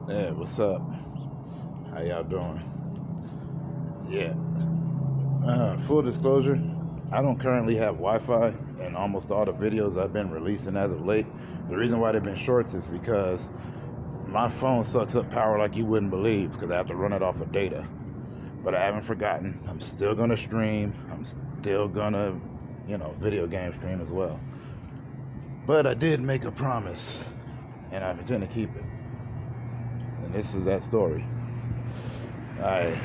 Hey, what's up? How y'all doing? Yeah. Full disclosure, I don't currently have Wi-Fi, and almost all the videos I've been releasing as of late, the reason why they've been shorts is because my phone sucks up power like you wouldn't believe because I have to run it off of data. But I haven't forgotten. I'm still gonna stream. I'm still gonna, video game stream as well. But I did make a promise, and I intend to keep it. And this is that story. I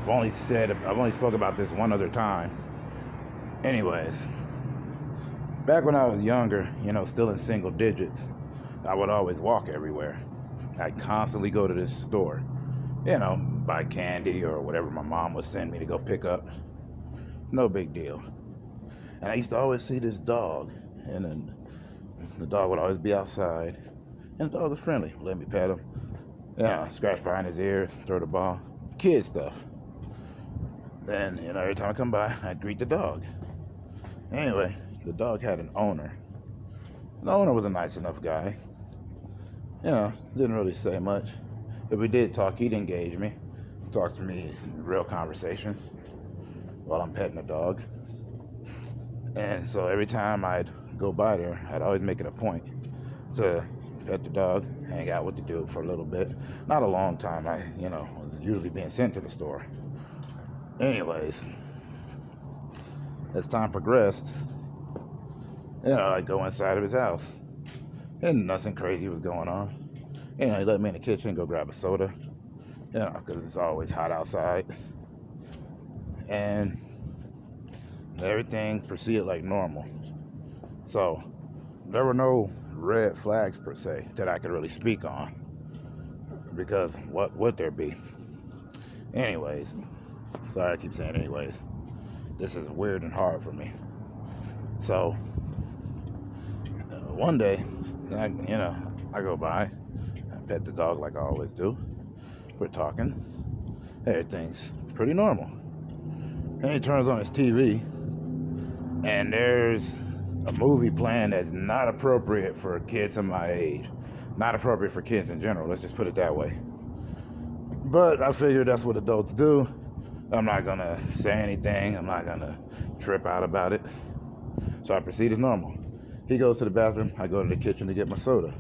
I've only spoke about this one other time. Anyways, back when I was younger, still in single digits, I would always walk everywhere. I'd constantly go to this store, buy candy or whatever my mom would send me to go pick up. No big deal. And I used to always see this dog, and then the dog would always be outside, and the dog was friendly. Let me pet him, scratch behind his ear, throw the ball, kid stuff. Then, every time I come by, I'd greet the dog. Anyway, the dog had an owner. The owner was a nice enough guy. Didn't really say much. If we did talk, he'd engage me. Talk to me in real conversation while I'm petting the dog. And so every time I'd go by there, I'd always make it a point to pet the dog, hang out with the dude for a little bit. Not a long time. I, was usually being sent to the store. Anyways, as time progressed, I'd go inside of his house, and nothing crazy was going on. He let me in the kitchen and go grab a soda, because it's always hot outside. And everything proceeded like normal. So there were no red flags per se that I could really speak on, because what would there be? Anyways, sorry I keep saying anyways. This is weird and hard for me. So one day, I go by, I pet the dog like I always do. We're talking. Everything's pretty normal. And he turns on his TV, and there's a movie playing that's not appropriate for kids of my age. Not appropriate for kids in general, let's just put it that way. But I figured that's what adults do. I'm not gonna say anything. I'm not gonna trip out about it. So I proceed as normal. He goes to the bathroom. I go to the kitchen to get my soda.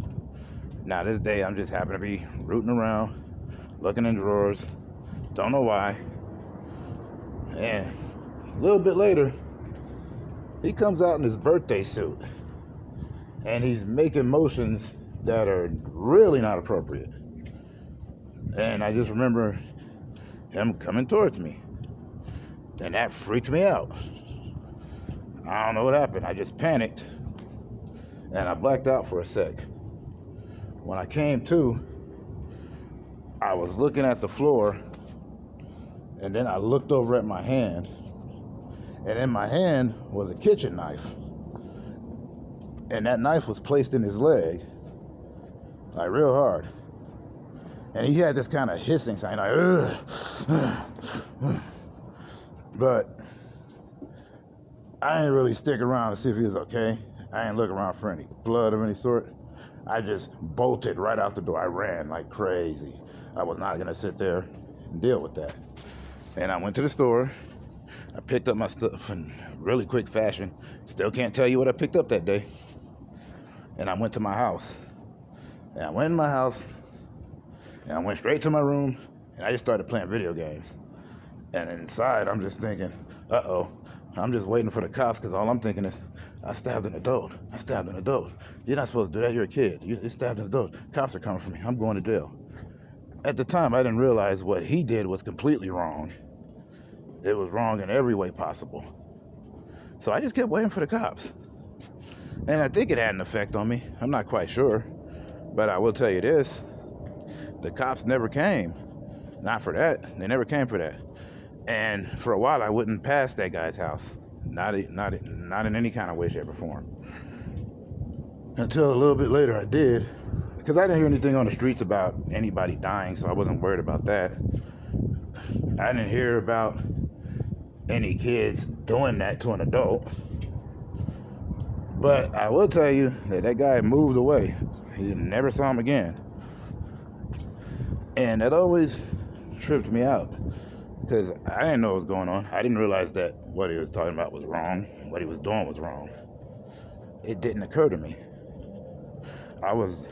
Now this day, I'm just happen to be rooting around, looking in drawers. Don't know why. And a little bit later, he comes out in his birthday suit. And he's making motions that are really not appropriate. And I just remember him coming towards me. And that freaked me out. I don't know what happened. I just panicked. And I blacked out for a sec. When I came to, I was looking at the floor. And then I looked over at my hand. And in my hand was a kitchen knife. And that knife was placed in his leg. Like real hard. And he had this kind of hissing sound, like, ugh. But I didn't really stick around to see if he was okay. I didn't look around for any blood of any sort. I just bolted right out the door. I ran like crazy. I was not gonna sit there and deal with that. And I went to the store. I picked up my stuff in really quick fashion. Still can't tell you what I picked up that day. And I went to my house. And I went in my house. And I went straight to my room, and I just started playing video games. And inside, I'm just thinking, uh-oh, I'm just waiting for the cops, because all I'm thinking is, I stabbed an adult. I stabbed an adult. You're not supposed to do that. You're a kid. You stabbed an adult. Cops are coming for me. I'm going to jail. At the time, I didn't realize what he did was completely wrong. It was wrong in every way possible. So I just kept waiting for the cops. And I think it had an effect on me. I'm not quite sure. But I will tell you this. The cops never came. Not for that. They never came for that. And for a while, I wouldn't pass that guy's house. Not in any kind of way, shape, or form. Until a little bit later, I did. Because I didn't hear anything on the streets about anybody dying, so I wasn't worried about that. I didn't hear about any kids doing that to an adult. But I will tell you that that guy moved away. He never saw him again. And that always tripped me out because I didn't know what was going on. I didn't realize that what he was talking about was wrong. What he was doing was wrong. It didn't occur to me. I was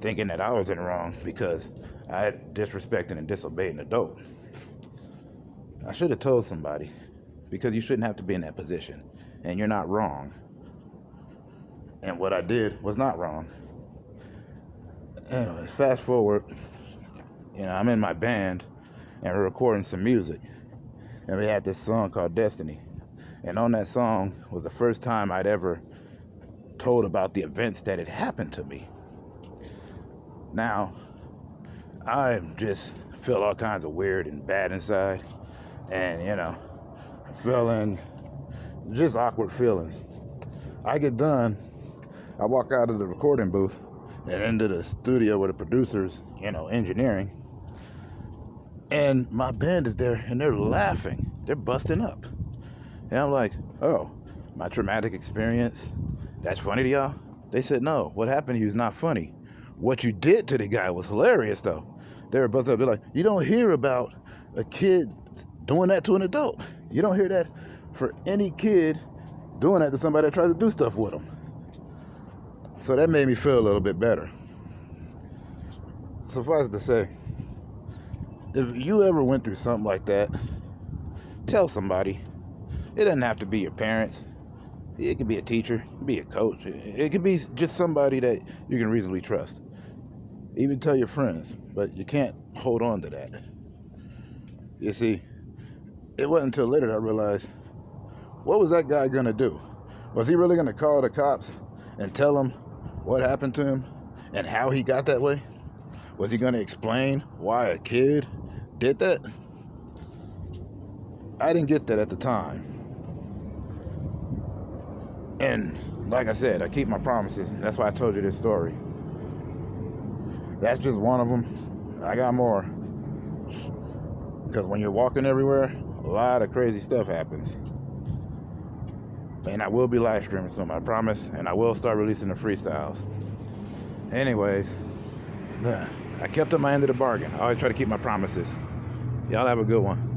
thinking that I was in the wrong because I had disrespected and disobeyed an adult. I should have told somebody because you shouldn't have to be in that position. And you're not wrong. And what I did was not wrong. Anyways, fast forward. I'm in my band and we're recording some music. And we had this song called Destiny. And on that song was the first time I'd ever told about the events that had happened to me. Now, I just feel all kinds of weird and bad inside. And, feeling just awkward feelings. I get done, I walk out of the recording booth and into the studio with the producers, engineering. And my band is there and they're laughing. They're busting up. And I'm like, oh, my traumatic experience, that's funny to y'all? They said, no, what happened to you is not funny. What you did to the guy was hilarious, though. They were busting up. They're like, you don't hear about a kid doing that to an adult. You don't hear that for any kid doing that to somebody that tries to do stuff with them. So that made me feel a little bit better. Suffice it to say, if you ever went through something like that, tell somebody. It doesn't have to be your parents. It could be a teacher, it could be a coach. It could be just somebody that you can reasonably trust. Even tell your friends, but you can't hold on to that. You see, it wasn't until later that I realized, what was that guy going to do? Was he really going to call the cops and tell them what happened to him and how he got that way? Was he going to explain why a kid did that? I didn't get that at the time. And like I said, I keep my promises. That's why I told you this story. That's just one of them. I got more. Because when you're walking everywhere, a lot of crazy stuff happens. And I will be live streaming soon, I promise. And I will start releasing the freestyles. Anyways, I kept up my end of the bargain. I always try to keep my promises. Y'all have a good one.